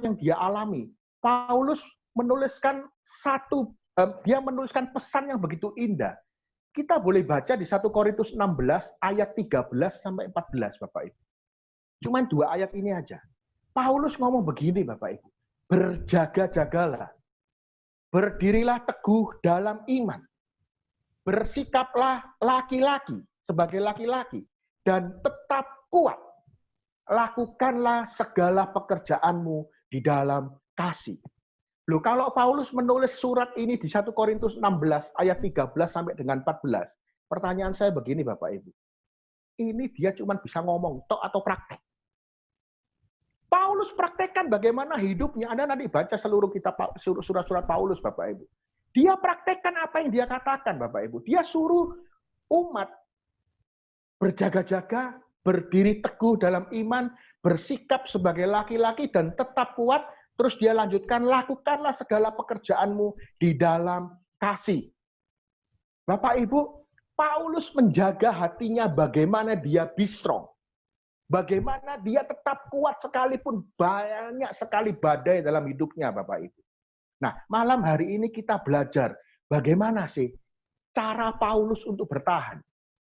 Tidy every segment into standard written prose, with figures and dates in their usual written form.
yang dia alami. Paulus menuliskan dia menuliskan pesan yang begitu indah. Kita boleh baca di 1 Korintus 16 ayat 13 sampai 14, Bapak Ibu. Cuman 2 ayat ini aja. Paulus ngomong begini, Bapak Ibu. Berjaga-jagalah. Berdirilah teguh dalam iman. Bersikaplah laki-laki sebagai laki-laki dan tetap kuat. Lakukanlah segala pekerjaanmu di dalam kasih. Loh, kalau Paulus menulis surat ini di 1 Korintus 16 ayat 13 sampai dengan 14, pertanyaan saya begini Bapak Ibu. Ini dia cuma bisa ngomong tok atau praktek? Paulus praktekkan bagaimana hidupnya. Anda nanti baca seluruh kitab surat-surat Paulus Bapak Ibu. Dia praktekkan apa yang dia katakan Bapak Ibu. Dia suruh umat berjaga-jaga, berdiri teguh dalam iman, bersikap sebagai laki-laki dan tetap kuat. Terus dia lanjutkan, lakukanlah segala pekerjaanmu di dalam kasih. Bapak Ibu, Paulus menjaga hatinya bagaimana dia be strong. Bagaimana dia tetap kuat sekalipun banyak sekali badai dalam hidupnya Bapak Ibu. Nah, malam hari ini kita belajar bagaimana sih cara Paulus untuk bertahan.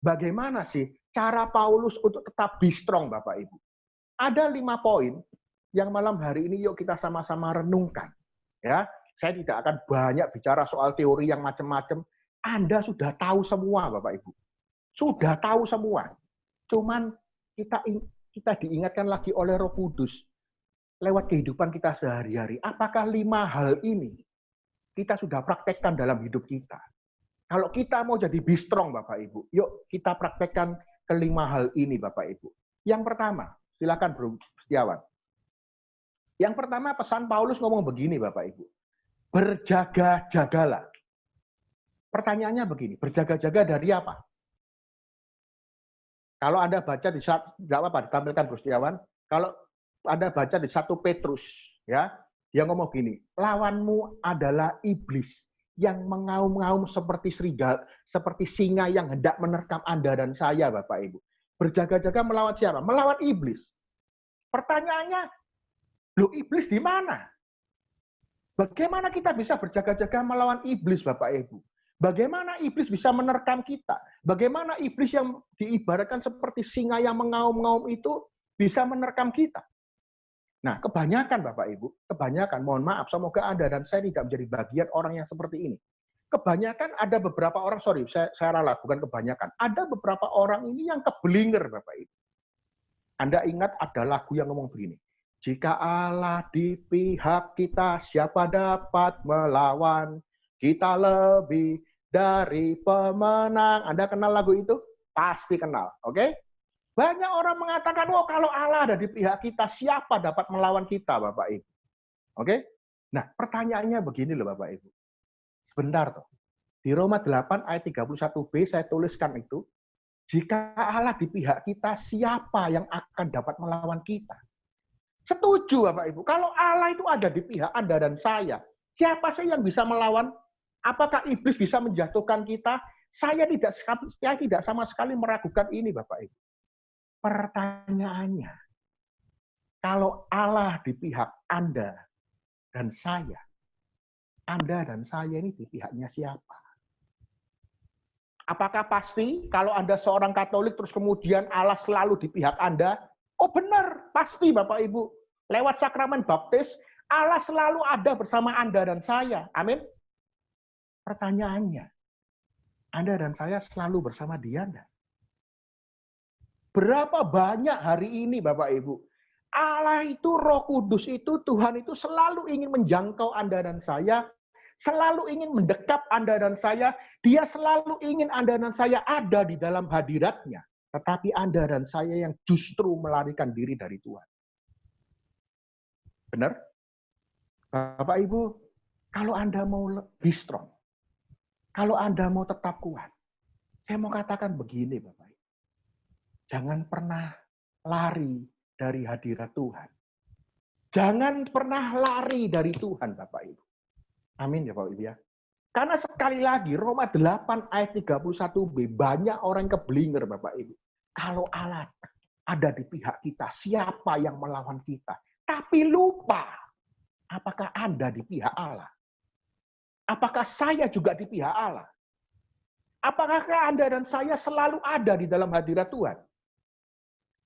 Bagaimana sih cara Paulus untuk tetap be strong Bapak Ibu. Ada 5 poin yang malam hari ini yuk kita sama-sama renungkan. Ya, saya tidak akan banyak bicara soal teori yang macam-macam. Anda sudah tahu semua, Bapak Ibu. Sudah tahu semua. Cuman kita diingatkan lagi oleh Roh Kudus lewat kehidupan kita sehari-hari. Apakah 5 hal ini kita sudah praktekkan dalam hidup kita? Kalau kita mau jadi be strong, Bapak Ibu, yuk kita praktekkan ke-5 hal ini, Bapak Ibu. Yang pertama, silakan Bro Setiawan. Yang pertama pesan Paulus ngomong begini Bapak Ibu. Berjaga-jagalah. Pertanyaannya begini, berjaga-jaga dari apa? Kalau Anda baca di enggak apa-apa ditampilkan Bro Setiawan. Kalau Anda baca di 1 Petrus ya, dia ngomong begini, lawanmu adalah iblis yang mengaum-ngaum seperti serigala, seperti singa yang hendak menerkam Anda dan saya Bapak Ibu. Berjaga-jaga melawan siapa? Melawan iblis. Pertanyaannya, loh iblis di mana? Bagaimana kita bisa berjaga-jaga melawan iblis Bapak Ibu? Bagaimana iblis bisa menerkam kita? Bagaimana iblis yang diibaratkan seperti singa yang mengaum-ngaum itu bisa menerkam kita? Nah, kebanyakan Bapak Ibu, kebanyakan, mohon maaf, semoga Anda dan saya tidak menjadi bagian orang yang seperti ini. Kebanyakan ada beberapa orang, saya ralat, bukan kebanyakan. Ada beberapa orang ini yang keblinger Bapak Ibu. Anda ingat ada lagu yang ngomong begini. Jika Allah di pihak kita, siapa dapat melawan? Kita lebih dari pemenang. Anda kenal lagu itu? Pasti kenal, oke? Banyak orang mengatakan, oh kalau Allah ada di pihak kita, siapa dapat melawan kita, Bapak Ibu? Oke? Nah, pertanyaannya begini loh, Bapak Ibu. Sebentar toh. Di Roma 8 ayat 31b saya tuliskan itu, jika Allah di pihak kita, siapa yang akan dapat melawan kita? Setuju Bapak Ibu, kalau Allah itu ada di pihak Anda dan saya, siapa sih yang bisa melawan? Apakah iblis bisa menjatuhkan kita? Saya tidak sama sekali meragukan ini Bapak Ibu. Pertanyaannya, kalau Allah di pihak Anda dan saya, Anda dan saya ini di pihaknya siapa? Apakah pasti kalau Anda seorang Katolik terus kemudian Allah selalu di pihak Anda? Oh benar, pasti Bapak Ibu. Lewat sakramen baptis, Allah selalu ada bersama Anda dan saya. Amin. Pertanyaannya, Anda dan saya selalu bersama Dia enggak? Berapa banyak hari ini Bapak Ibu, Allah itu, Roh Kudus itu, Tuhan itu selalu ingin menjangkau Anda dan saya, selalu ingin mendekap Anda dan saya, Dia selalu ingin Anda dan saya ada di dalam hadirat-Nya. Tetapi Anda dan saya yang justru melarikan diri dari Tuhan. Benar? Bapak Ibu, kalau Anda mau be strong, kalau Anda mau tetap kuat, saya mau katakan begini Bapak Ibu. Jangan pernah lari dari hadirat Tuhan. Jangan pernah lari dari Tuhan Bapak Ibu. Amin ya Bapak Ibu ya. Karena sekali lagi Roma 8 ayat 31b banyak orang keblinger Bapak Ibu. Kalau Allah ada di pihak kita, siapa yang melawan kita? Tapi lupa apakah Anda di pihak Allah? Apakah saya juga di pihak Allah? Apakah Anda dan saya selalu ada di dalam hadirat Tuhan?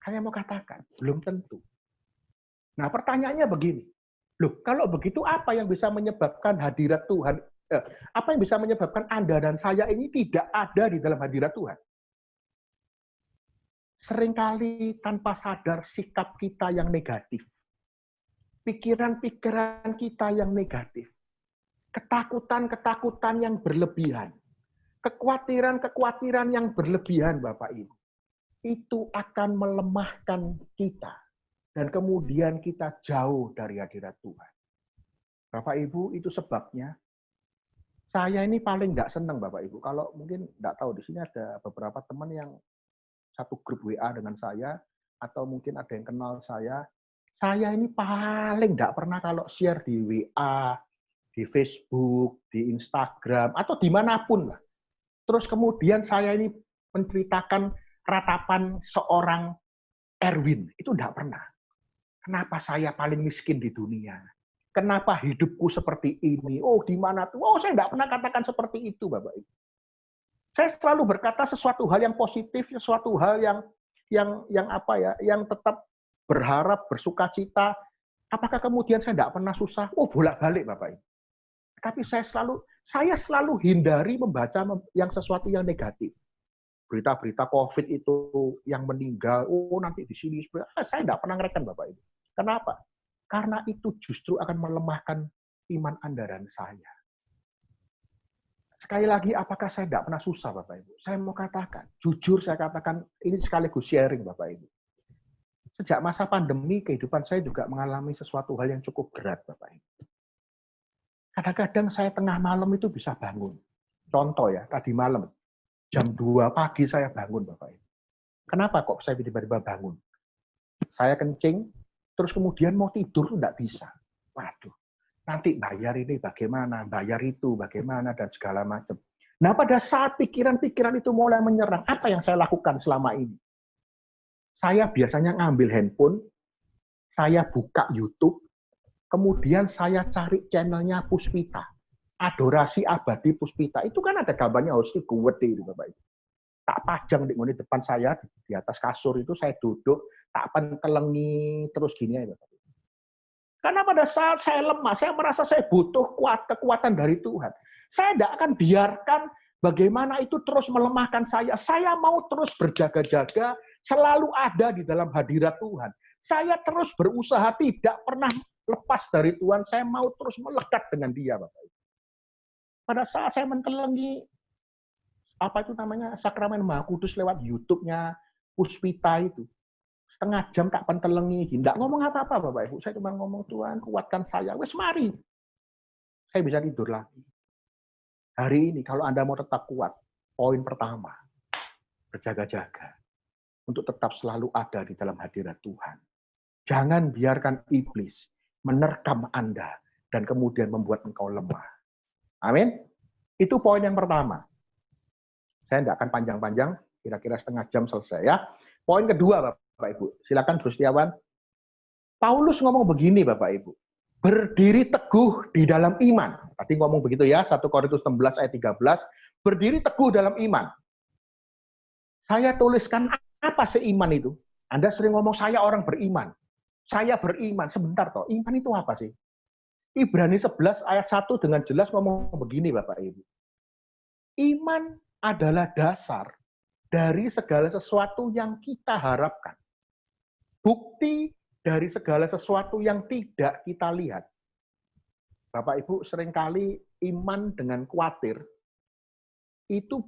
Saya mau katakan, belum tentu. Nah, pertanyaannya begini. Loh, kalau begitu apa yang bisa menyebabkan hadirat Tuhan, apa yang bisa menyebabkan Anda dan saya ini tidak ada di dalam hadirat Tuhan? Seringkali tanpa sadar sikap kita yang negatif. Pikiran-pikiran kita yang negatif. Ketakutan-ketakutan yang berlebihan. Kekhawatiran-kekhawatiran yang berlebihan, Bapak Ibu. Itu akan melemahkan kita. Dan kemudian kita jauh dari hadirat Tuhan. Bapak Ibu, itu sebabnya saya ini paling nggak senang, Bapak Ibu. Kalau mungkin nggak tahu, di sini ada beberapa teman yang satu grup WA dengan saya, atau mungkin ada yang kenal saya. Saya ini paling nggak pernah kalau share di WA, di Facebook, di Instagram, atau dimanapun lah. Terus kemudian saya ini menceritakan ratapan seorang Erwin. Itu nggak pernah. Kenapa saya paling miskin di dunia? Kenapa hidupku seperti ini? Oh, di mana tuh? Oh, saya nggak pernah katakan seperti itu, Bapak Ibu. Saya selalu berkata sesuatu hal yang positif, sesuatu hal yang apa ya, yang tetap berharap, bersukacita. Apakah kemudian saya nggak pernah susah? Oh, bolak-balik, Bapak Ibu. Tapi saya selalu hindari membaca yang sesuatu yang negatif. Berita-berita COVID itu yang meninggal, oh nanti di sini, saya nggak pernah ngerekam, Bapak Ibu. Kenapa? Karena itu justru akan melemahkan iman Anda dan saya. Sekali lagi, apakah saya nggak pernah susah, Bapak Ibu? Saya mau katakan, jujur saya katakan, ini sekaligus sharing, Bapak Ibu. Sejak masa pandemi, kehidupan saya juga mengalami sesuatu hal yang cukup berat, Bapak Ibu. Kadang-kadang saya tengah malam itu bisa bangun. Contoh ya, tadi malam, jam 2 pagi saya bangun, Bapak Ibu. Kenapa kok saya tiba-tiba bangun? Saya kencing, terus kemudian mau tidur nggak bisa. Waduh, nanti bayar ini bagaimana, bayar itu bagaimana, dan segala macam. Nah, pada saat pikiran-pikiran itu mulai menyerang, apa yang saya lakukan selama ini? Saya biasanya ngambil handphone, saya buka YouTube, kemudian saya cari channelnya Puspita. Adorasi Abadi Puspita. Itu kan ada gambarnya Hosti Gede itu, Bapak Ibu. Tak pajang di depan saya, di atas kasur itu saya duduk, tak pentelengi, terus gini aja. Karena pada saat saya lemah, saya merasa saya butuh kekuatan dari Tuhan. Saya tidak akan biarkan bagaimana itu terus melemahkan saya. Saya mau terus berjaga-jaga, selalu ada di dalam hadirat Tuhan. Saya terus berusaha, tidak pernah lepas dari Tuhan. Saya mau terus melekat dengan Dia, Bapak Ibu. Pada saat saya mentelengi apa itu namanya, Sakramen Maha Kudus lewat YouTube-nya Puspita itu. Setengah jam tak pentelengi, tidak ngomong apa-apa, Bapak Ibu. Saya cuma ngomong, Tuhan kuatkan saya. Wes mari. Saya bisa tidur lagi. Hari ini kalau Anda mau tetap kuat, poin pertama, berjaga-jaga. Untuk tetap selalu ada di dalam hadirat Tuhan. Jangan biarkan iblis menerkam Anda dan kemudian membuat engkau lemah. Amin. Itu poin yang pertama. Saya tidak akan panjang-panjang, kira-kira setengah jam selesai ya. Poin kedua, Bapak Ibu. Silakan, Bro Setiawan. Paulus ngomong begini, Bapak Ibu. Berdiri teguh di dalam iman. Tadi ngomong begitu ya, 1 Korintus 16 ayat 13. Berdiri teguh dalam iman. Saya tuliskan apa seiman itu? Anda sering ngomong, saya orang beriman. Saya beriman. Sebentar toh, iman itu apa sih? Ibrani 11 ayat 1 dengan jelas ngomong begini, Bapak Ibu. Iman adalah dasar dari segala sesuatu yang kita harapkan. Bukti dari segala sesuatu yang tidak kita lihat. Bapak Ibu, seringkali iman dengan khawatir itu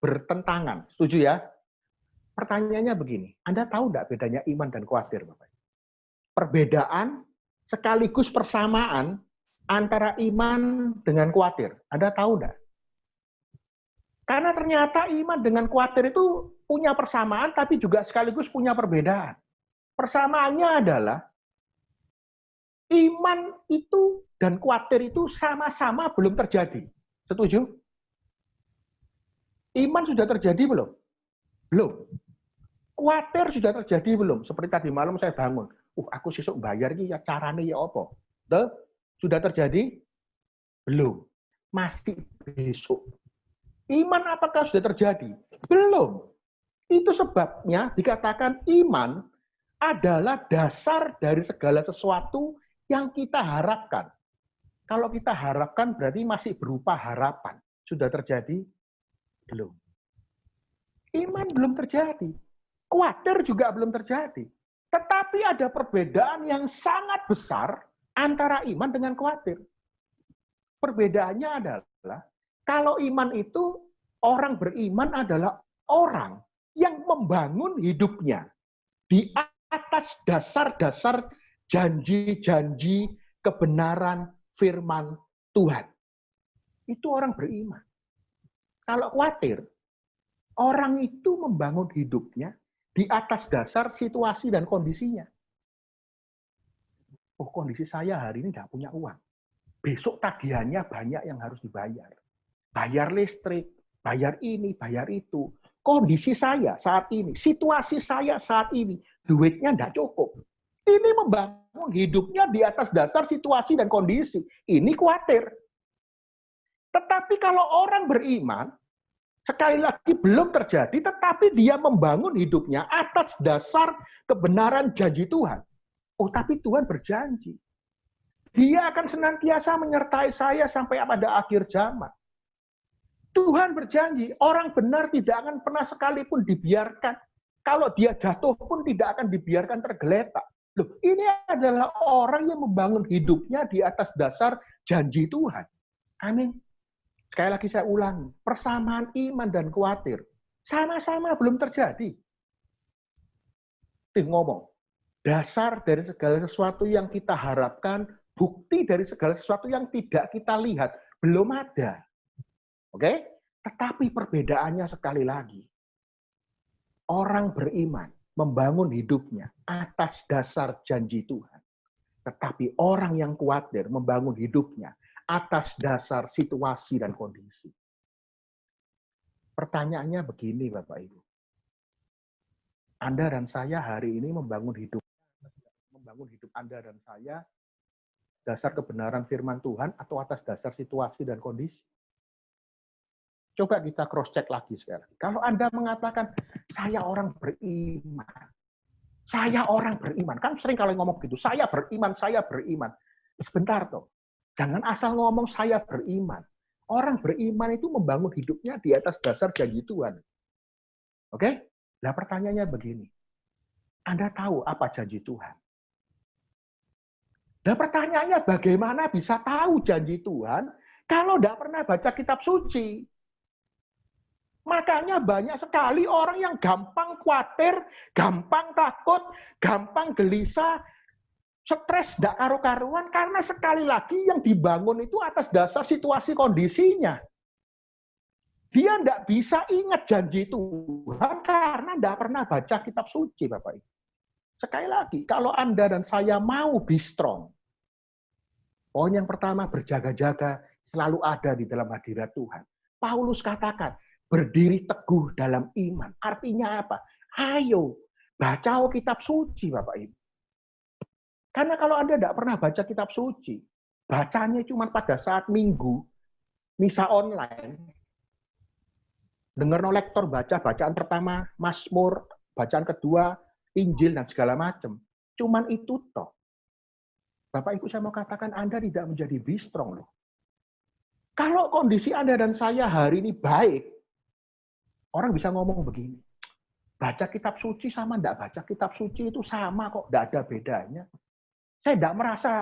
bertentangan. Setuju ya? Pertanyaannya begini, Anda tahu enggak bedanya iman dan khawatir, Bapak? Perbedaan sekaligus persamaan antara iman dengan khawatir. Anda tahu enggak? Karena ternyata iman dengan khawatir itu punya persamaan, tapi juga sekaligus punya perbedaan. Persamaannya adalah, iman itu dan khawatir itu sama-sama belum terjadi. Setuju? Iman sudah terjadi belum? Belum. Khawatir sudah terjadi belum? Seperti tadi malam saya bangun. Aku sesuk bayar ya carane ya apa? Sudah terjadi? Belum. Masih besok. Iman apakah sudah terjadi? Belum. Itu sebabnya dikatakan iman adalah dasar dari segala sesuatu yang kita harapkan. Kalau kita harapkan berarti masih berupa harapan. Sudah terjadi? Belum. Iman belum terjadi. Khawatir juga belum terjadi. Tetapi ada perbedaan yang sangat besar antara iman dengan khawatir. Perbedaannya adalah, kalau iman itu, orang beriman adalah orang yang membangun hidupnya di atas dasar-dasar janji-janji kebenaran firman Tuhan. Itu orang beriman. Kalau khawatir, orang itu membangun hidupnya di atas dasar situasi dan kondisinya. Oh, kondisi saya hari ini tidak punya uang. Besok tagihannya banyak yang harus dibayar. Bayar listrik, bayar ini, bayar itu. Kondisi saya saat ini, situasi saya saat ini, duitnya tidak cukup. Ini membangun hidupnya di atas dasar situasi dan kondisi. Ini khawatir. Tetapi kalau orang beriman, sekali lagi belum terjadi, tetapi dia membangun hidupnya atas dasar kebenaran janji Tuhan. Oh, tapi Tuhan berjanji. Dia akan senantiasa menyertai saya sampai pada akhir zaman. Tuhan berjanji, orang benar tidak akan pernah sekalipun dibiarkan. Kalau dia jatuh pun tidak akan dibiarkan tergeletak. Loh, ini adalah orang yang membangun hidupnya di atas dasar janji Tuhan. Amin. Sekali lagi saya ulangi, persamaan iman dan khawatir sama-sama belum terjadi. Ngomong, dasar dari segala sesuatu yang kita harapkan, bukti dari segala sesuatu yang tidak kita lihat, belum ada. Oke? Tetapi perbedaannya sekali lagi. Orang beriman membangun hidupnya atas dasar janji Tuhan. Tetapi orang yang khawatir membangun hidupnya atas dasar situasi dan kondisi. Pertanyaannya begini, Bapak Ibu. Anda dan saya hari ini membangun hidup Anda dan saya dasar kebenaran firman Tuhan atau atas dasar situasi dan kondisi? Coba kita cross check lagi sekarang. Kalau Anda mengatakan saya orang beriman. Saya orang beriman. Kan sering kalau ngomong gitu, saya beriman, saya beriman. Sebentar toh. Jangan asal ngomong saya beriman. Orang beriman itu membangun hidupnya di atas dasar janji Tuhan. Oke? Nah pertanyaannya begini. Anda tahu apa janji Tuhan? Nah pertanyaannya bagaimana bisa tahu janji Tuhan kalau tidak pernah baca kitab suci? Makanya banyak sekali orang yang gampang khawatir, gampang takut, gampang gelisah, stres tidak karu-karuan karena sekali lagi yang dibangun itu atas dasar situasi kondisinya. Dia tidak bisa ingat janji Tuhan karena tidak pernah baca kitab suci, Bapak Ibu. Sekali lagi, kalau Anda dan saya mau be strong, poin yang pertama berjaga-jaga selalu ada di dalam hadirat Tuhan. Paulus katakan, berdiri teguh dalam iman. Artinya apa? Ayo, baca kitab suci, Bapak Ibu. Karena kalau Anda tidak pernah baca kitab suci, bacanya cuma pada saat minggu, misa online, dengar no lektor baca, bacaan pertama, Mazmur, bacaan kedua, Injil, dan segala macam. Cuman itu toh. Bapak Ibu saya mau katakan Anda tidak menjadi be strong loh. Kalau kondisi Anda dan saya hari ini baik, orang bisa ngomong begini, baca kitab suci sama tidak baca kitab suci itu sama kok, tidak ada bedanya. Saya tidak merasa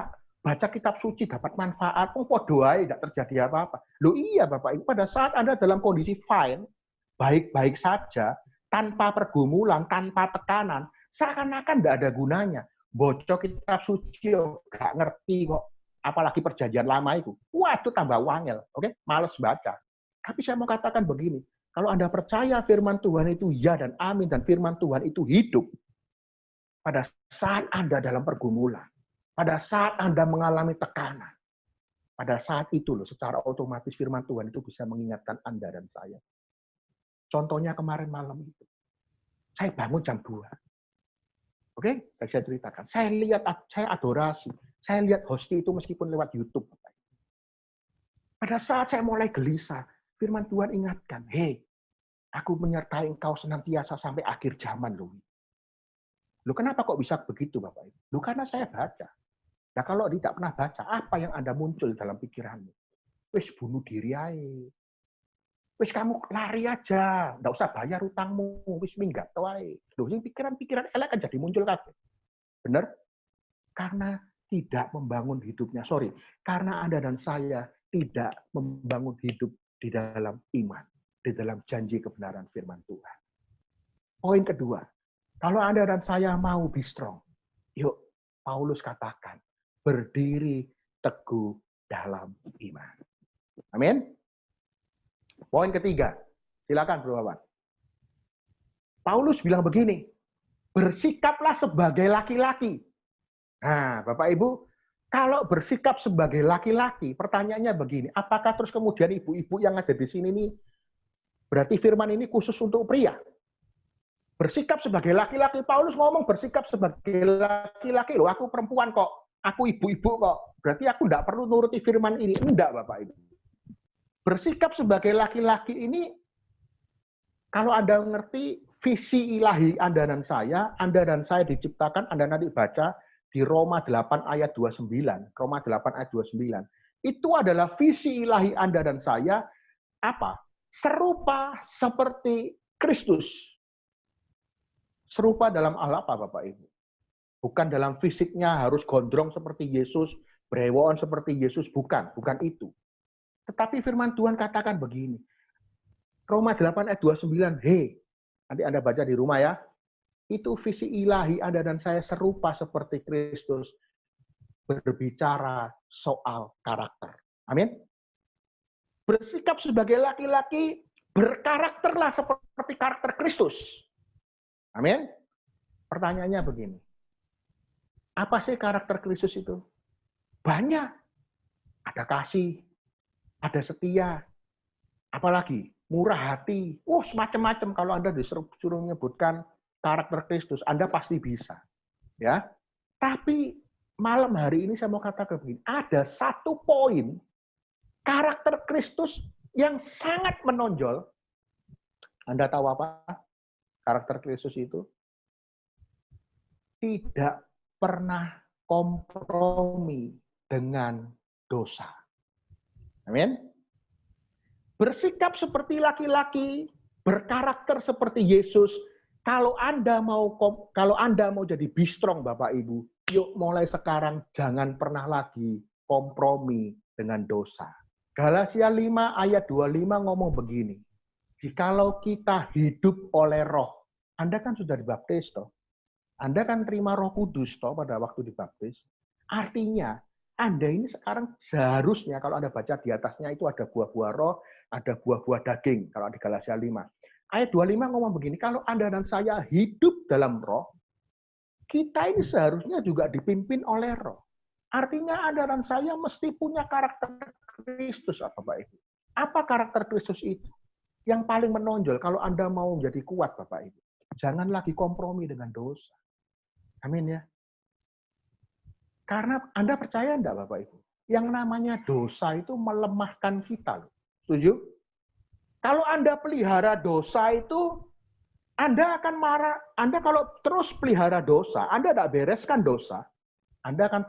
baca kitab suci dapat manfaat, doa tidak terjadi apa-apa. Loh iya Bapak Ibu, pada saat Anda dalam kondisi fine, baik-baik saja, tanpa pergumulan, tanpa tekanan, seakan-akan tidak ada gunanya. Bocor kitab suci, nggak ngerti kok. Apalagi perjanjian lama itu. Waduh, tambah wangel. Oke, males baca. Tapi saya mau katakan begini, kalau Anda percaya firman Tuhan itu ya dan amin, dan firman Tuhan itu hidup, pada saat Anda dalam pergumulan, pada saat Anda mengalami tekanan, pada saat itu loh secara otomatis firman Tuhan itu bisa mengingatkan Anda dan saya. Contohnya kemarin malam itu. Saya bangun jam 2. Oke, saya ceritakan. Saya lihat, saya adorasi. Saya lihat Hosti itu meskipun lewat YouTube. Pada saat saya mulai gelisah, firman Tuhan ingatkan, hei, aku menyertai engkau senantiasa sampai akhir zaman loh. Loh kenapa kok bisa begitu Bapak Ibu? Loh karena saya baca. Nah kalau tidak pernah baca, apa yang Anda muncul dalam pikiranmu? Wis bunuh diri aja. Wis kamu lari aja, nggak usah bayar utangmu, wis minggat wae. Loh sing pikiran-pikiran elek kan jadi muncul kabeh. Bener? Karena tidak membangun hidupnya. Sorry, karena Anda dan saya tidak membangun hidup di dalam iman, di dalam janji kebenaran firman Tuhan. Poin kedua, kalau Anda dan saya mau be strong, yuk Paulus katakan, berdiri teguh dalam iman. Amin. Poin ketiga, silakan Bro Wawan. Paulus bilang begini, bersikaplah sebagai laki-laki. Nah, Bapak Ibu, kalau bersikap sebagai laki-laki, pertanyaannya begini, apakah terus kemudian ibu-ibu yang ada di sini nih, berarti firman ini khusus untuk pria? Bersikap sebagai laki-laki, Paulus ngomong bersikap sebagai laki-laki, loh aku perempuan kok, aku ibu-ibu kok, berarti aku enggak perlu nuruti firman ini. Enggak, Bapak Ibu. Bersikap sebagai laki-laki ini, kalau Anda mengerti visi ilahi Anda dan saya diciptakan, Anda nanti baca di Roma 8 ayat 29, Roma 8 ayat 29. Itu adalah visi ilahi Anda dan saya, apa? Serupa seperti Kristus. Serupa dalam hal apa Bapak Ibu? Bukan dalam fisiknya harus gondrong seperti Yesus, brewon seperti Yesus, bukan itu. Tetapi firman Tuhan katakan begini, Roma 8 ayat 29, hei, nanti Anda baca di rumah ya, itu visi ilahi Anda dan saya serupa seperti Kristus, berbicara soal karakter. Amin. Bersikap sebagai laki-laki, berkarakterlah seperti karakter Kristus. Amin. Pertanyaannya begini, apa sih karakter Kristus itu? Banyak. Ada kasih, ada setia, apalagi murah hati. Semacam-macam. Kalau Anda disuruh menyebutkan karakter Kristus, Anda pasti bisa. Ya. Tapi malam hari ini saya mau katakan begini, ada satu poin karakter Kristus yang sangat menonjol. Anda tahu apa? Karakter Kristus itu tidak pernah kompromi dengan dosa. Amin. Bersikap seperti laki-laki, berkarakter seperti Yesus. Kalau Anda mau jadi be strong Bapak Ibu, yuk mulai sekarang jangan pernah lagi kompromi dengan dosa. Galatia 5 ayat 25 ngomong begini. Jikalau kita hidup oleh roh, Anda kan sudah dibaptis toh. Anda kan terima Roh Kudus toh pada waktu dibaptis. Artinya Anda ini sekarang seharusnya kalau Anda baca di atasnya itu ada buah-buah roh, ada buah-buah daging kalau di Galatia 5. Ayat 25 ngomong begini, kalau Anda dan saya hidup dalam roh, kita ini seharusnya juga dipimpin oleh roh. Artinya Anda dan saya mesti punya karakter Kristus, Bapak Ibu. Apa karakter Kristus itu? Yang paling menonjol kalau Anda mau menjadi kuat, Bapak Ibu. Jangan lagi kompromi dengan dosa. Amin ya. Karena Anda percaya enggak Bapak Ibu? Yang namanya dosa itu melemahkan kita. Setuju? Kalau Anda pelihara dosa itu, Anda akan marah. Anda kalau terus pelihara dosa, Anda tidak bereskan dosa, Anda akan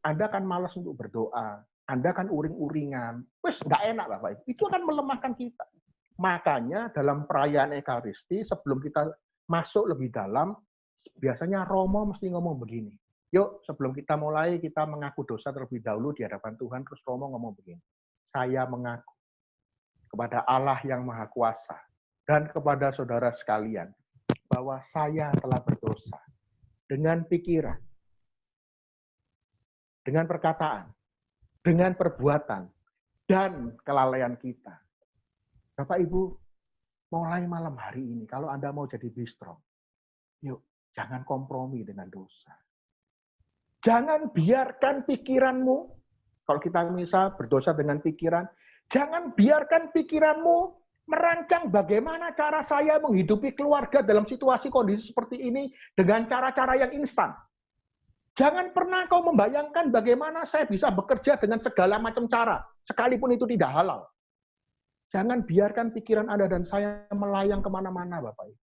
Anda akan malas untuk berdoa. Anda akan uring-uringan. Wes, nggak enak Bapak Ibu. Itu akan melemahkan kita. Makanya dalam perayaan Ekaristi, sebelum kita masuk lebih dalam, biasanya Romo mesti ngomong begini. Yuk, sebelum kita mulai, kita mengaku dosa terlebih dahulu di hadapan Tuhan. Terus Romo ngomong begini. Saya mengaku kepada Allah yang Maha Kuasa dan kepada saudara sekalian bahwa saya telah berdosa dengan pikiran, dengan perkataan, dengan perbuatan, dan kelalaian kita. Bapak Ibu, mulai malam hari ini, kalau Anda mau jadi be strong, yuk, jangan kompromi dengan dosa. Jangan biarkan pikiranmu, kalau kita misal berdosa dengan pikiran, jangan biarkan pikiranmu merancang bagaimana cara saya menghidupi keluarga dalam situasi kondisi seperti ini dengan cara-cara yang instan. Jangan pernah kau membayangkan bagaimana saya bisa bekerja dengan segala macam cara, sekalipun itu tidak halal. Jangan biarkan pikiran Anda dan saya melayang kemana-mana, Bapak Ibu.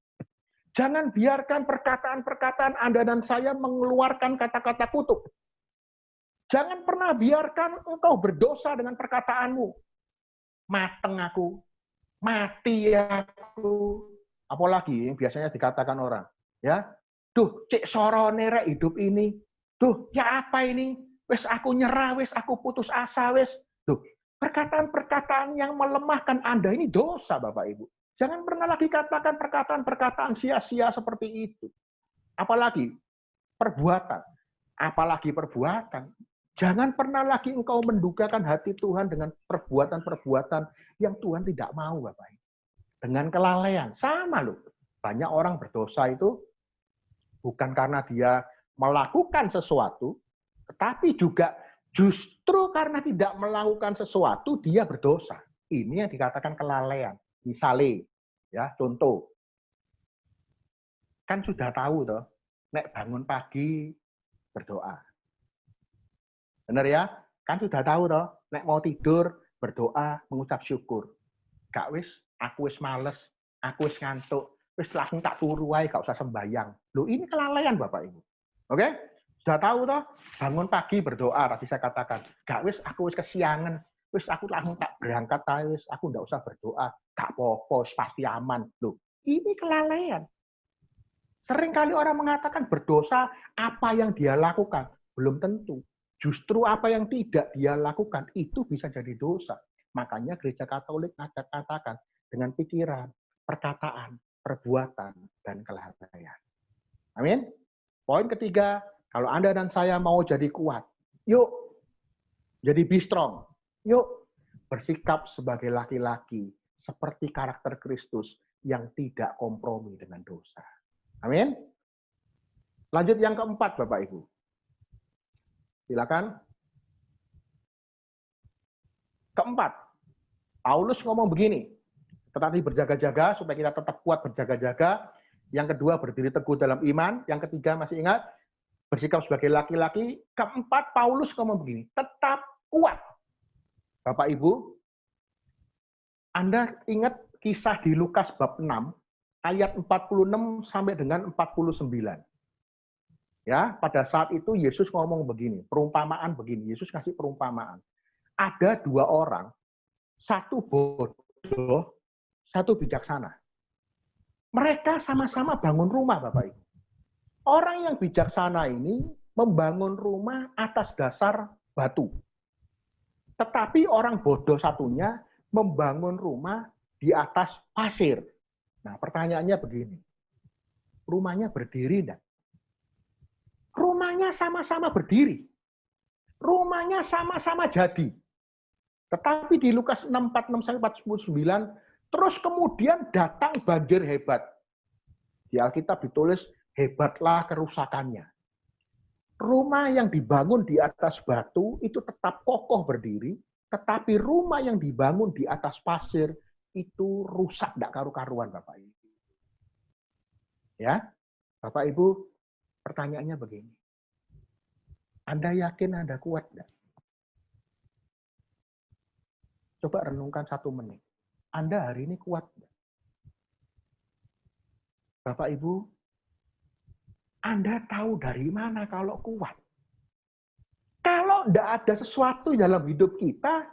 Jangan biarkan perkataan-perkataan Anda dan saya mengeluarkan kata-kata kutuk. Jangan pernah biarkan engkau berdosa dengan perkataanmu. Mateng aku, mati aku. Apalagi yang biasanya dikatakan orang. Ya, duh, cek sorone rek hidup ini. Duh, ya apa ini? Wes aku nyerah, wes aku putus asa, wes. Duh, perkataan-perkataan yang melemahkan Anda ini dosa, Bapak Ibu. Jangan pernah lagi katakan perkataan-perkataan sia-sia seperti itu. Apalagi perbuatan. Apalagi perbuatan. Jangan pernah lagi engkau mendukakan hati Tuhan dengan perbuatan-perbuatan yang Tuhan tidak mau, Bapak Ibu. Dengan kelalaian. Sama loh. Banyak orang berdosa itu bukan karena dia melakukan sesuatu, tetapi juga justru karena tidak melakukan sesuatu, dia berdosa. Ini yang dikatakan kelalaian. Misalnya, ya contoh, kan sudah tahu toh, nek bangun pagi berdoa. Benar ya? Kan sudah tahu toh, nek mau tidur berdoa, mengucap syukur. Gak wis, aku wis males, aku wis ngantuk, wis langsung tak turu wae, gak usah sembayang. Loh, ini kelalaian Bapak Ibu. Oke? Sudah tahu toh, bangun pagi berdoa, tadi saya katakan. Gak wis, aku wis kesiangan, wis aku langsung tak berangkat ae wis, aku ndak usah berdoa, gak apa-apa, pasti aman. Loh, ini kelalaian. Sering kali orang mengatakan berdosa apa yang dia lakukan. Belum tentu. Justru apa yang tidak dia lakukan itu bisa jadi dosa. Makanya gereja Katolik katakan dengan pikiran, perkataan, perbuatan, dan kelalaian. Amin. Poin ketiga, kalau Anda dan saya mau jadi kuat, yuk jadi be strong. Yuk bersikap sebagai laki-laki seperti karakter Kristus yang tidak kompromi dengan dosa. Amin. Lanjut yang keempat, Bapak Ibu. Silakan. Keempat, Paulus ngomong begini, tetapi berjaga-jaga supaya kita tetap kuat berjaga-jaga. Yang kedua, berdiri teguh dalam iman. Yang ketiga, masih ingat, bersikap sebagai laki-laki. Keempat, Paulus ngomong begini, tetap kuat. Bapak Ibu, Anda ingat kisah di Lukas bab 6, ayat 46 sampai dengan 49. Ya, pada saat itu Yesus ngomong begini, perumpamaan begini. Yesus kasih perumpamaan. Ada dua orang, satu bodoh, satu bijaksana. Mereka sama-sama bangun rumah, Bapak Ibu. Orang yang bijaksana ini membangun rumah atas dasar batu. Tetapi orang bodoh satunya membangun rumah di atas pasir. Nah, pertanyaannya begini. Rumahnya berdiri enggak? Rumahnya sama-sama berdiri. Rumahnya sama-sama jadi. Tetapi di Lukas 6, 46-49, terus kemudian datang banjir hebat. Di Alkitab ditulis, hebatlah kerusakannya. Rumah yang dibangun di atas batu itu tetap kokoh berdiri, tetapi rumah yang dibangun di atas pasir itu rusak, tidak karu-karuan, Bapak Ibu. Ya, Bapak Ibu, pertanyaannya begini. Anda yakin Anda kuat enggak? Coba renungkan 1 menit. Anda hari ini kuat enggak? Bapak Ibu, Anda tahu dari mana kalau kuat? Kalau enggak ada sesuatu dalam hidup kita,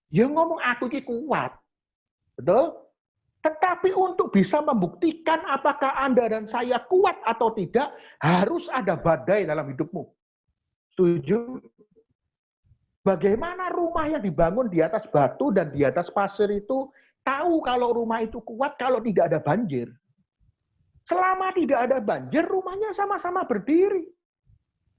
ya ngomong aku ini kuat. Betul? Tetapi untuk bisa membuktikan apakah Anda dan saya kuat atau tidak, harus ada badai dalam hidupmu. Setuju? Bagaimana rumah yang dibangun di atas batu dan di atas pasir itu tahu kalau rumah itu kuat kalau tidak ada banjir? Selama tidak ada banjir, rumahnya sama-sama berdiri.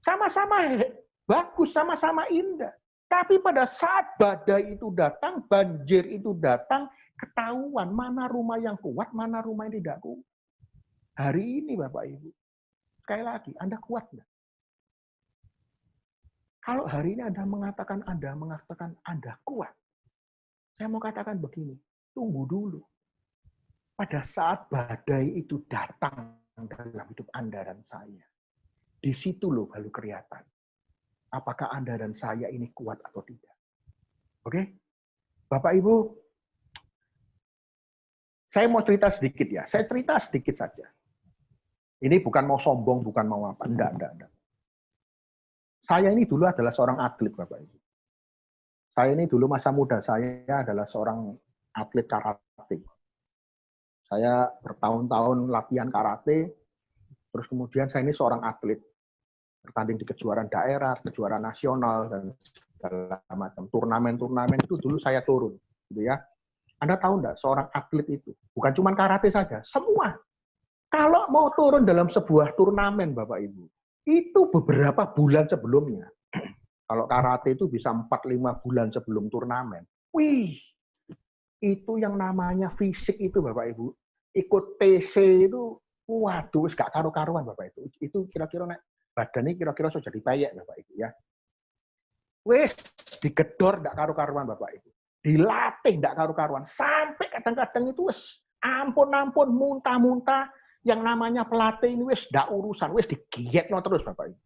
Sama-sama bagus, sama-sama indah. Tapi pada saat badai itu datang, banjir itu datang, ketahuan mana rumah yang kuat, mana rumah yang tidak kuat. Hari ini Bapak Ibu, sekali lagi, Anda kuat nggak? Kalau hari ini Anda mengatakan Anda kuat, saya mau katakan begini, tunggu dulu. Pada saat badai itu datang dalam hidup Anda dan saya, Di situ loh baru kelihatan. Apakah Anda dan saya ini kuat atau tidak. Oke? Bapak Ibu, saya mau cerita sedikit ya. Saya cerita sedikit saja. Ini bukan mau sombong, bukan mau apa. Enggak. Saya ini dulu adalah seorang atlet, Bapak Ibu. Saya ini dulu masa muda saya adalah seorang atlet karate. Saya bertahun-tahun latihan karate, terus kemudian saya ini seorang atlet. Bertanding di kejuaraan daerah, kejuaraan nasional, dan segala macam. Turnamen-turnamen itu dulu saya turun. Gitu ya. Anda tahu enggak, seorang atlet itu, bukan cuma karate saja, semua. Kalau mau turun dalam sebuah turnamen, Bapak Ibu, itu beberapa bulan sebelumnya. Kalau karate itu bisa 4-5 bulan sebelum turnamen. Wih, itu yang namanya fisik itu, Bapak Ibu. Ikut TC itu, waduh, gak karu-karuan, Bapak Ibu. Itu kira-kira badannya kira-kira sudah jadi payek, Bapak Ibu ya. Wis digedor gak karu-karuan, Bapak Ibu. Dilatih gak karu-karuan. Sampai kadang-kadang itu wis ampun muntah-muntah yang namanya pelatih ini wis gak urusan, wis digietno terus, Bapak Ibu.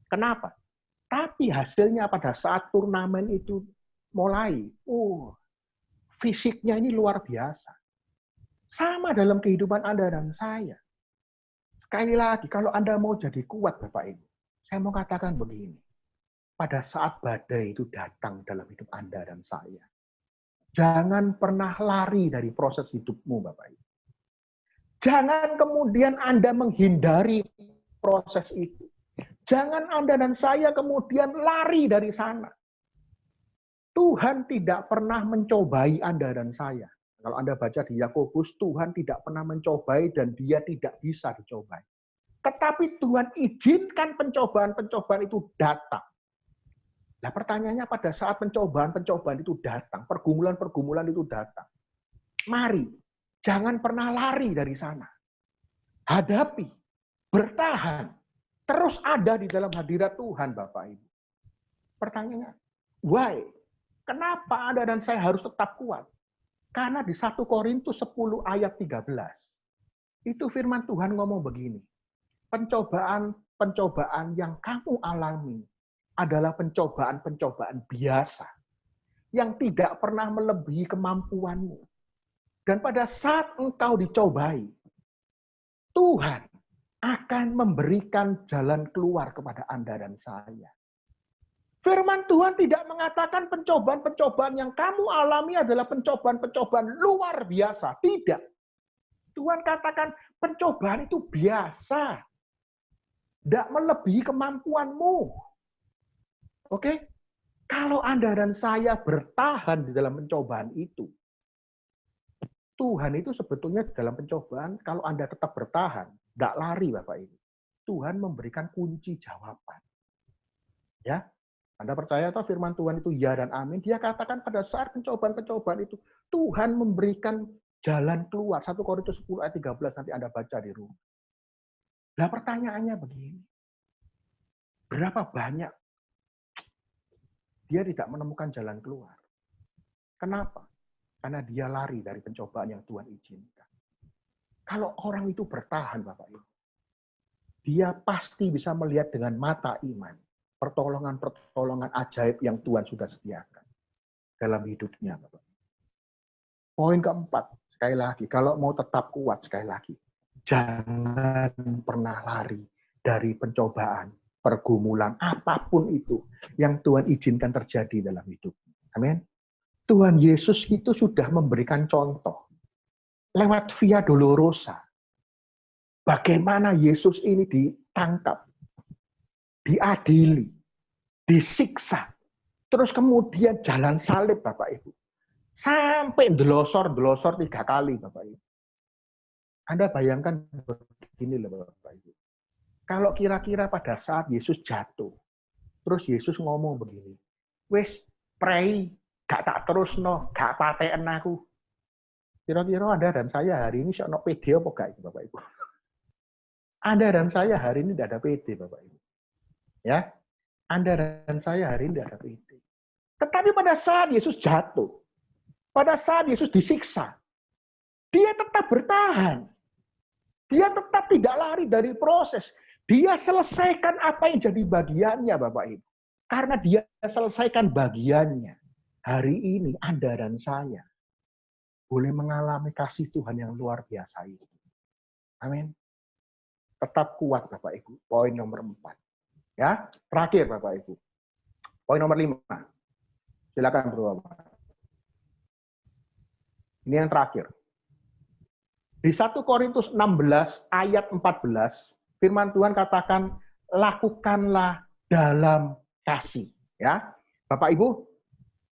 Kenapa? Tapi hasilnya pada saat turnamen itu mulai, fisiknya ini luar biasa. Sama dalam kehidupan Anda dan saya. Sekali lagi, kalau Anda mau jadi kuat, Bapak Ibu, saya mau katakan begini. Pada saat badai itu datang dalam hidup Anda dan saya, jangan pernah lari dari proses hidupmu, Bapak Ibu. Jangan kemudian Anda menghindari proses itu. Jangan Anda dan saya kemudian lari dari sana. Tuhan tidak pernah mencobai Anda dan saya. Kalau Anda baca di Yakobus, Tuhan tidak pernah mencobai dan dia tidak bisa dicobai. Tetapi Tuhan izinkan pencobaan-pencobaan itu datang. Nah, pertanyaannya pada saat pencobaan-pencobaan itu datang, pergumulan-pergumulan itu datang. Mari, jangan pernah lari dari sana. Hadapi, bertahan, terus ada di dalam hadirat Tuhan, Bapak Ibu. Pertanyaannya, why? Kenapa Anda dan saya harus tetap kuat? Karena di 1 Korintus 10 ayat 13, itu firman Tuhan ngomong begini, pencobaan-pencobaan yang kamu alami adalah pencobaan-pencobaan biasa yang tidak pernah melebihi kemampuanmu. Dan pada saat engkau dicobai, Tuhan akan memberikan jalan keluar kepada Anda dan saya. Firman Tuhan tidak mengatakan pencobaan-pencobaan yang kamu alami adalah pencobaan-pencobaan luar biasa. Tidak. Tuhan katakan pencobaan itu biasa. Tidak melebihi kemampuanmu. Oke? Kalau Anda dan saya bertahan di dalam pencobaan itu, Tuhan itu sebetulnya dalam pencobaan, kalau Anda tetap bertahan, tidak lari Bapak Ibu, Tuhan memberikan kunci jawaban. Ya, Anda percaya atau firman Tuhan itu ya dan amin? Dia katakan pada saat pencobaan-pencobaan itu, Tuhan memberikan jalan keluar. 1 Korintus 10 ayat 13 nanti Anda baca di rumah. Nah pertanyaannya begini, berapa banyak dia tidak menemukan jalan keluar? Kenapa? Karena dia lari dari pencobaan yang Tuhan izinkan. Kalau orang itu bertahan, Bapak Ibu, dia pasti bisa melihat dengan mata iman pertolongan-pertolongan ajaib yang Tuhan sudah sediakan dalam hidupnya, Bapak. Poin keempat, sekali lagi, kalau mau tetap kuat, sekali lagi, jangan pernah lari dari pencobaan, pergumulan, apapun itu yang Tuhan izinkan terjadi dalam hidup. Amin. Tuhan Yesus itu sudah memberikan contoh lewat Via Dolorosa. Bagaimana Yesus ini ditangkap, diadili, disiksa, terus kemudian jalan salib, Bapak Ibu. Sampai delosor-delosor 3 kali, Bapak Ibu. Anda bayangkan begini loh, Bapak Ibu. Kalau kira-kira pada saat Yesus jatuh, terus Yesus ngomong begini, wes pray, gak tak terus no, gak paten aku. Kira-kira Anda dan saya hari ini sok pede apa gak itu, Bapak Ibu? Anda dan saya hari ini tidak ada pede, Bapak Ibu. Ya, Anda dan saya hari ini tidak ada pede. Tetapi pada saat Yesus jatuh, pada saat Yesus disiksa, dia tetap bertahan. Dia tetap tidak lari dari proses. Dia selesaikan apa yang jadi bagiannya, Bapak Ibu. Karena dia selesaikan bagiannya. Hari ini Anda dan saya boleh mengalami kasih Tuhan yang luar biasa itu. Amin. Tetap kuat, Bapak Ibu. Poin nomor 4. Ya, terakhir Bapak Ibu. Poin nomor 5. Silakan Bro. Ini yang terakhir. Di 1 Korintus 16 ayat 14, firman Tuhan katakan, lakukanlah dalam kasih. Ya, Bapak Ibu,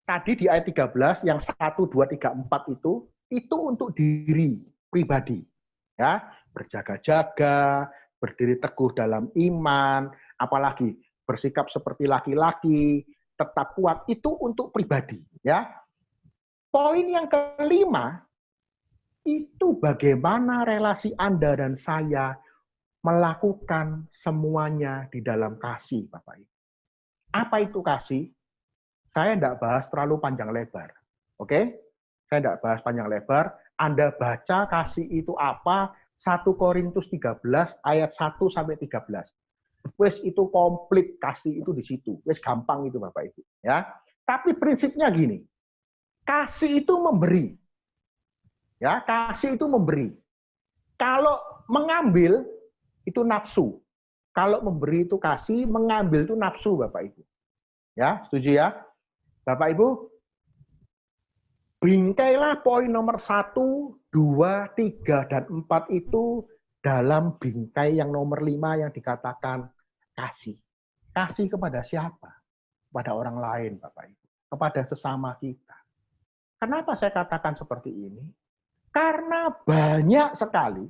tadi di ayat 13 yang 1, 2, 3, 4 itu untuk diri pribadi. Ya, berjaga-jaga, berdiri teguh dalam iman, apalagi bersikap seperti laki-laki, tetap kuat, itu untuk pribadi. Ya, poin yang kelima, itu bagaimana relasi Anda dan saya melakukan semuanya di dalam kasih, Bapak Ibu. Apa itu kasih? Saya tidak bahas terlalu panjang lebar. Oke? Saya tidak bahas panjang lebar. Anda baca kasih itu apa? 1 Korintus 13 ayat 1 sampai 13. Wes itu komplit kasih itu di situ. Wes gampang itu Bapak Ibu, ya. Tapi prinsipnya gini. Kasih itu memberi. Ya, kasih itu memberi. Kalau mengambil itu nafsu. Kalau memberi itu kasih, mengambil itu nafsu, Bapak Ibu. Ya, setuju ya? Bapak Ibu, bingkailah poin nomor 1, 2, 3, dan 4 itu dalam bingkai yang nomor 5 yang dikatakan kasih. Kasih kepada siapa? Kepada orang lain, Bapak Ibu. Kepada sesama kita. Kenapa saya katakan seperti ini? Karena banyak sekali,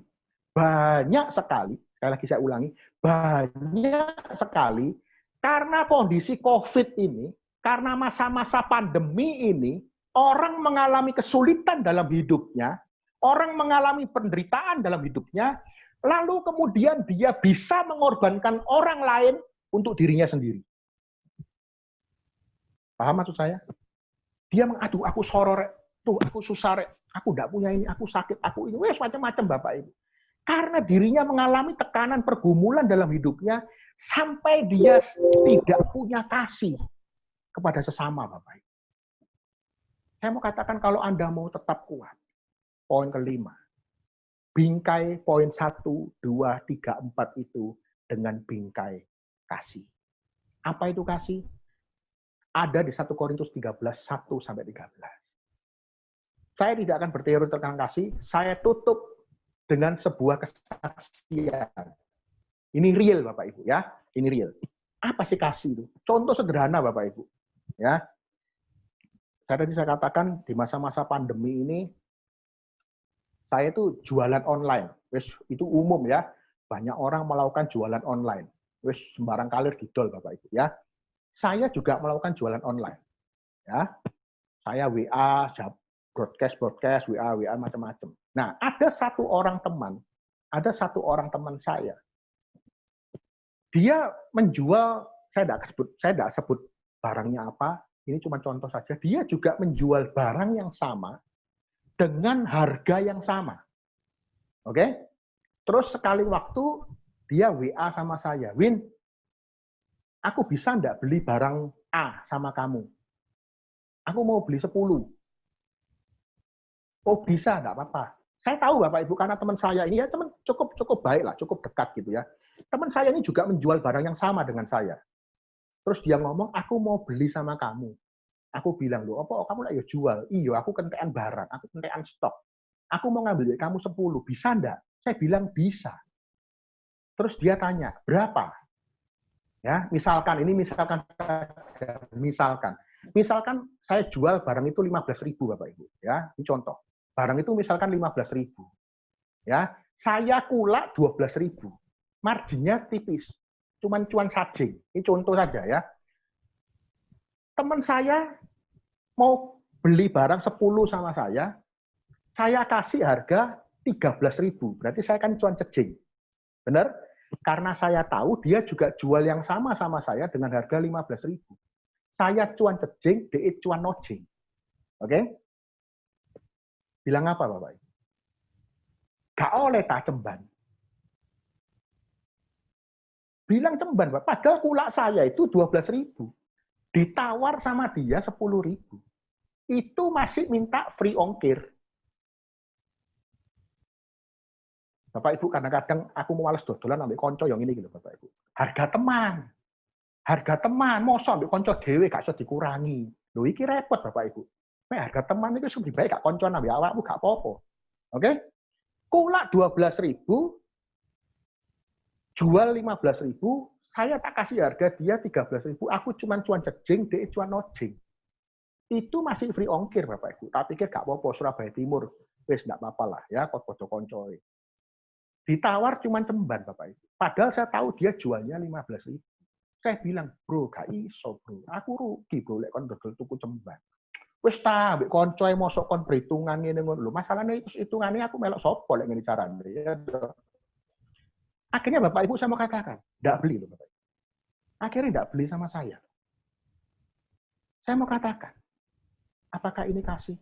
sekali lagi saya ulangi, banyak sekali, karena kondisi COVID ini, karena masa-masa pandemi ini, orang mengalami kesulitan dalam hidupnya, orang mengalami penderitaan dalam hidupnya, lalu kemudian dia bisa mengorbankan orang lain untuk dirinya sendiri. Paham maksud saya? Dia mengadu, aku soror, tuh aku susah, aku tidak punya ini, aku sakit, aku ini, wes macam-macam Bapak Ibu. Karena dirinya mengalami tekanan pergumulan dalam hidupnya, sampai dia tidak punya kasih kepada sesama Bapak Ibu. Saya mau katakan kalau Anda mau tetap kuat, poin kelima, bingkai poin 1, 2, 3, 4 itu dengan bingkai kasih. Apa itu kasih? Ada di 1 Korintus 13, 1 sampai 13. Saya tidak akan berteori tentang kasih, saya tutup dengan sebuah kesaksian. Ini real Bapak Ibu ya, ini real. Apa sih kasih itu? Contoh sederhana Bapak Ibu. Ya. Saya katakan di masa-masa pandemi ini, saya itu jualan online. Wes itu umum ya. Banyak orang melakukan jualan online. Wes sembarang kalir didol Bapak Ibu ya. Saya juga melakukan jualan online. Ya. Saya WA, broadcast, WA macam-macam. Nah, ada satu orang teman saya. Dia menjual, saya tidak sebut barangnya apa, ini cuma contoh saja. Dia juga menjual barang yang sama dengan harga yang sama. Oke? Terus sekali waktu dia WA sama saya, Win, aku bisa enggak beli barang A sama kamu? Aku mau beli 10. Oh bisa, enggak apa-apa. Saya tahu Bapak Ibu, karena teman saya ini ya teman cukup baik lah, cukup dekat gitu ya. Teman saya ini juga menjual barang yang sama dengan saya. Terus dia ngomong, aku mau beli sama kamu. Aku bilang, loh, apa kamu lah ya jual? Iya, aku kentean barang, aku kentean stok. Aku mau ngambil dari kamu 10, bisa enggak? Saya bilang bisa. Terus dia tanya, berapa? Ya, misalkan saya jual barang itu 15.000 Bapak Ibu, ya. Ini contoh. Barang itu misalkan 15.000. Ya, saya kulak 12.000. Marginnya tipis. Cuan sajing. Ini contoh saja ya. Teman saya mau beli barang 10 sama saya kasih harga 13.000. Berarti saya kan cuan cejing. Benar? Karena saya tahu dia juga jual yang sama saya dengan harga 15.000. Saya cuan cejing, dia cuan nojing. Oke? Bilang apa Bapak? Gak oleh tak cemban. Bilang cemban, Pak. Padahal kulak saya itu 12.000. Ditawar sama dia 10.000. Itu masih minta free ongkir. Bapak Ibu, kadang-kadang aku mau males dodolan ambil konco yang ini gitu, Bapak Ibu. Harga teman. Harga teman, mosok ambil konco dhewe gak iso dikurangi. Lho iki repot Bapak Ibu. Harga teman itu lebih baik gak konco ambil awakmu gak apa-apa. Oke? Kulak 12.000, jual 15.000, saya tak kasih harga dia 13.000, aku cuan cejing, dia cuan nojing. Itu masih free ongkir Bapak Ibu. Tak pikir gak apa-apa, Surabaya Timur, wis gak apa-apa lah ya, kot podo koncoe. Ditawar cuman cemban Bapak Ibu. Padahal saya tahu dia jualnya 15.000. Saya bilang, bro, gak iso bro, aku rugi bro, lek kon dodol tuku cemban. Wis ta, ambek koncoe mosok kon perhitungan ngene ngono lho. Masalahnya itu hitungane aku melok sapa lek ngene carane ya. Akhirnya Bapak Ibu saya mau katakan, enggak beli loh Bapak Ibu. Akhirnya enggak beli sama saya. Saya mau katakan, apakah ini kasih?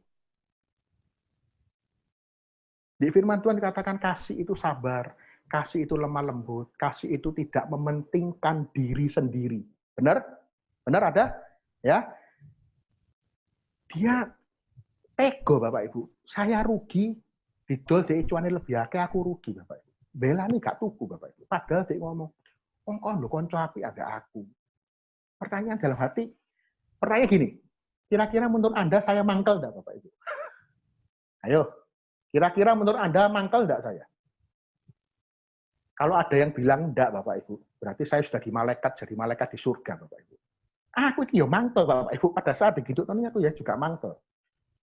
Di firman Tuhan dikatakan kasih itu sabar, kasih itu lemah lembut, kasih itu tidak mementingkan diri sendiri. Benar? Benar ada? Ya. Dia tego Bapak Ibu. Saya rugi, didol dhek cuane lebih akeh aku rugi Bapak Ibu. Belani gak tuku Bapak Ibu. Padahal dhek ngomong, "Wong kon lho kanca apik agak aku." Pertanyaan dalam hati, pertanyaan gini, kira-kira menurut Anda saya mangkel enggak Bapak Ibu? Ayo, kira-kira menurut Anda mangkel enggak saya? Kalau ada yang bilang enggak Bapak Ibu, berarti saya sudah jadi malaikat di surga Bapak Ibu. Aku iki yo mangkel Bapak Ibu, pada saat begitu aku ya juga mangkel.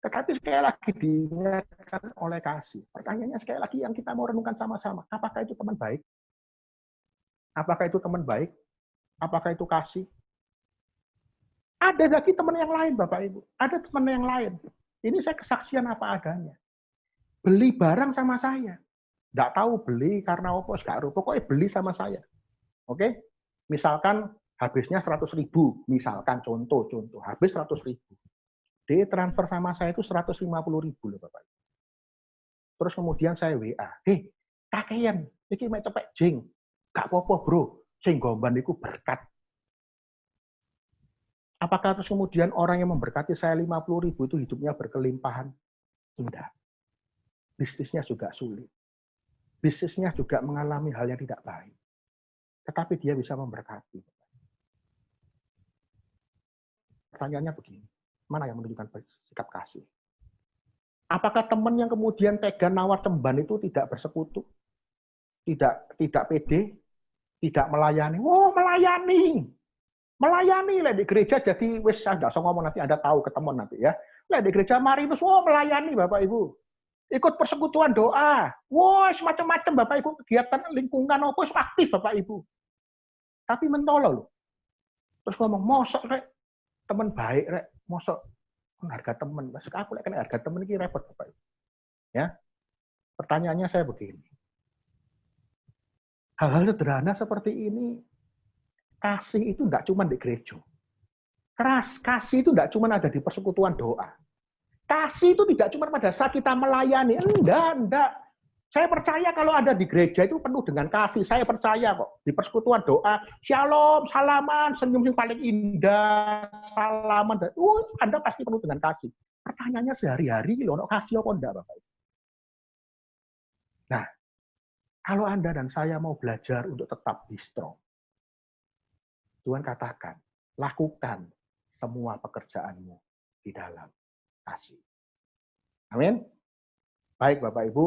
Tetapi sekali lagi diingatkan oleh kasih. Pertanyaannya sekali lagi yang kita mau renungkan sama-sama. Apakah itu teman baik? Apakah itu teman baik? Apakah itu kasih? Ada lagi teman yang lain, Bapak Ibu. Ada teman yang lain. Ini saya kesaksian apa adanya. Beli barang sama saya. Nggak tahu beli karena apa, pokoknya beli sama saya. Oke? Misalkan habisnya 100.000. Misalkan contoh. Habis 100.000. Dia transfer sama saya itu 150.000 loh Bapak. Terus kemudian saya WA, kakean, iki mek cepek jing. Gak apa-apa bro, sing gomban iku berkat. Apakah terus kemudian orang yang memberkati saya 50.000 itu hidupnya berkelimpahan? Tidak. Bisnisnya juga sulit. Bisnisnya juga mengalami hal yang tidak baik. Tetapi dia bisa memberkati. Pertanyaannya begini, mana yang menunjukkan sikap kasih? Apakah teman yang kemudian tega nawar cemban itu tidak bersekutu? Tidak pede? Tidak melayani? Oh, melayani! Melayani lah di gereja jadi wis enggak usah ngomong nanti Anda tahu ketemu nanti ya. Lah di gereja Marinus, oh melayani Bapak Ibu. Ikut persekutuan doa. Wah, macam-macam Bapak Ibu kegiatan lingkungan apa aktif Bapak Ibu. Tapi mentolo loh. Terus ngomong, "Mosok rek teman baik rek, mosok harga teman." Masuk aku lek kena harga teman iki repot Bapak Ibu. Ya. Pertanyaannya saya begini. Hal-hal sederhana seperti ini kasih itu enggak cuma di gereja. Kasih itu enggak cuma ada di persekutuan doa. Kasih itu tidak cuma pada saat kita melayani. Enggak. Saya percaya kalau ada di gereja itu penuh dengan kasih. Saya percaya kok. Di persekutuan doa, shalom, salaman, senyum yang paling indah, salaman. Anda pasti penuh dengan kasih. Pertanyaannya sehari-hari, ono kasih apa enggak, Bapak? Nah, kalau Anda dan saya mau belajar untuk tetap be strong, Tuhan katakan, lakukan semua pekerjaanmu di dalam kasih. Amin. Baik Bapak Ibu,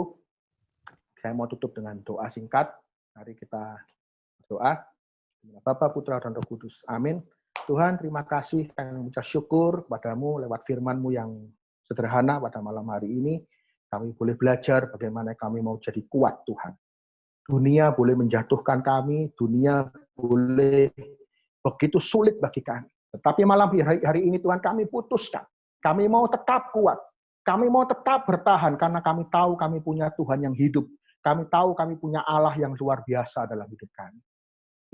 saya mau tutup dengan doa singkat. Mari kita berdoa. Bapa, Putra, dan Roh Kudus. Amin. Tuhan, terima kasih. Kami mengucap syukur kepadamu lewat firman-Mu yang sederhana pada malam hari ini. Kami boleh belajar bagaimana kami mau jadi kuat, Tuhan. Dunia boleh menjatuhkan kami, dunia boleh begitu sulit bagi kami. Tetapi malam hari ini Tuhan kami putuskan. Kami mau tetap kuat. Kami mau tetap bertahan karena kami tahu kami punya Tuhan yang hidup. Kami tahu kami punya Allah yang luar biasa dalam hidup kami.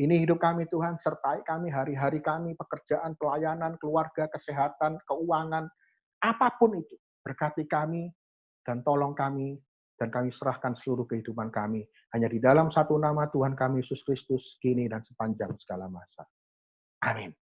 Ini hidup kami Tuhan, sertai kami hari-hari kami, pekerjaan, pelayanan, keluarga, kesehatan, keuangan, apapun itu. Berkati kami dan tolong kami dan kami serahkan seluruh kehidupan kami hanya di dalam satu nama Tuhan kami Yesus Kristus, kini dan sepanjang segala masa. Amin.